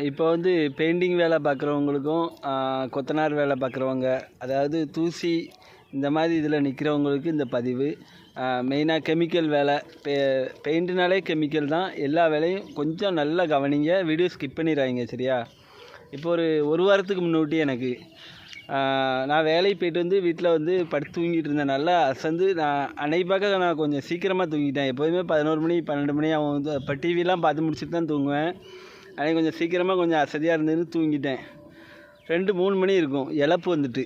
இப்போ வந்து பெயிண்டிங் வேலை பார்க்குறவங்களுக்கும் கொத்தனார் வேலை பார்க்குறவங்க, அதாவது தூசி இந்த மாதிரி இதில் நிற்கிறவங்களுக்கு இந்த பதிவு. மெயினாக கெமிக்கல் வேலை, பெயிண்ட்டுனாலே கெமிக்கல் தான். எல்லா வேலையும் கொஞ்சம் நல்லா கவனிங்க, வீடியோ ஸ்கிப் பண்ணிடுறாங்க சரியா. இப்போ ஒரு வாரத்துக்கு முன்னாடி எனக்கு நான் வேலைக்கு போய்ட்டு வந்து வீட்டில் வந்து படுத்து தூங்கிட்டு இருந்தேன். நல்லா அசந்து நான் கொஞ்சம் சீக்கிரமாக தூங்கிட்டேன். எப்போதுமே 11 மணி 12 மணி அவன் வந்து இப்போ டிவிலாம் பார்த்து முடிச்சுட்டு தான் தூங்குவேன். அன்றைக்கி கொஞ்சம் சீக்கிரமாக கொஞ்சம் அசதியாக இருந்ததுன்னு தூங்கிட்டேன். 2-3 மணி இருக்கும், இழப்பு வந்துட்டு.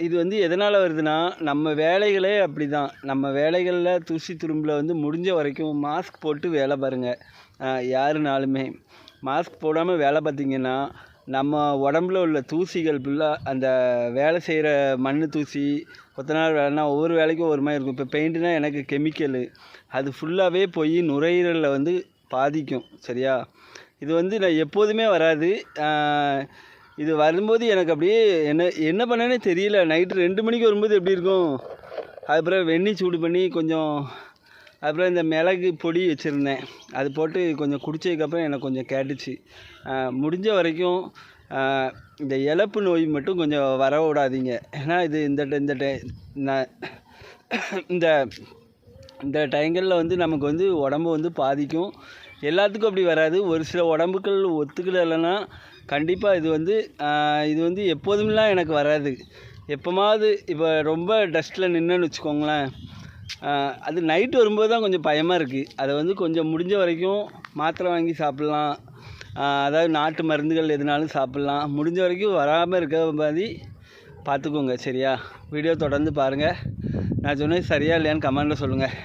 இது வந்து எதனால் வருதுன்னா, நம்ம வேலைகளே அப்படி தான். நம்ம வேலைகளில் தூசி துரும்பில் வந்து முடிஞ்ச வரைக்கும் மாஸ்க் போட்டு வேலை பாருங்கள். யாருனாலுமே மாஸ்க் போடாமல் வேலை பார்த்திங்கன்னா நம்ம உடம்புல உள்ள தூசிகள் ஃபுல்லாக, அந்த வேலை செய்கிற மண் தூசி, கொத்தனார் வேலைனா ஒவ்வொரு வேலைக்கும் ஒரு மாதிரி இருக்கும். இப்போ பெயிண்ட்டுனா எனக்கு கெமிக்கலு, அது ஃபுல்லாகவே போய் நுரையீரலில் வந்து பாதிக்கும் சரியா. இது வந்து நான் எப்போதுமே வராது. இது வரும்போது எனக்கு அப்படியே என்ன பண்ணேன்னே தெரியல. நைட்டு 2 மணிக்கு வரும்போது எப்படி இருக்கும். அதுக்கப்புறம் வெந்நீர் சூடு பண்ணி கொஞ்சம், அப்புறம் இந்த மிளகு பொடி வச்சுருந்தேன், அது போட்டு கொஞ்சம் குடித்ததுக்கப்புறம் எனக்கு கொஞ்சம் கேட்டுச்சு. முடிஞ்ச வரைக்கும் இந்த இழப்பு நோய் மட்டும் கொஞ்சம் வர விடாதீங்க. ஏன்னா இது இந்த டைங்களில் வந்து நமக்கு வந்து உடம்பு வந்து பாதிக்கும். எல்லாத்துக்கும் அப்படி வராது. ஒரு சில உடம்புகள் ஒத்துக்கலைன்னா கண்டிப்பாக இது வந்து எப்போதுமெலாம் எனக்கு வராது. எப்போமாவது இப்போ ரொம்ப டஸ்ட்டில் நின்றுன்னு வச்சுக்கோங்களேன், அது நைட்டு வரும்போது தான் கொஞ்சம் பயமாக இருக்குது. அதை வந்து கொஞ்சம் முடிஞ்ச வரைக்கும் மாத்திரை வாங்கி சாப்பிட்லாம். அதாவது நாட்டு மருந்துகள் எதுனாலும் சாப்பிட்லாம். முடிஞ்ச வரைக்கும் வராமல் இருக்க மாதிரி பார்த்துக்கோங்க சரியா. வீடியோ தொடர்ந்து பாருங்கள். நான் சொன்னது சரியா இல்லையான்னு கமெண்ட்டில் சொல்லுங்கள்.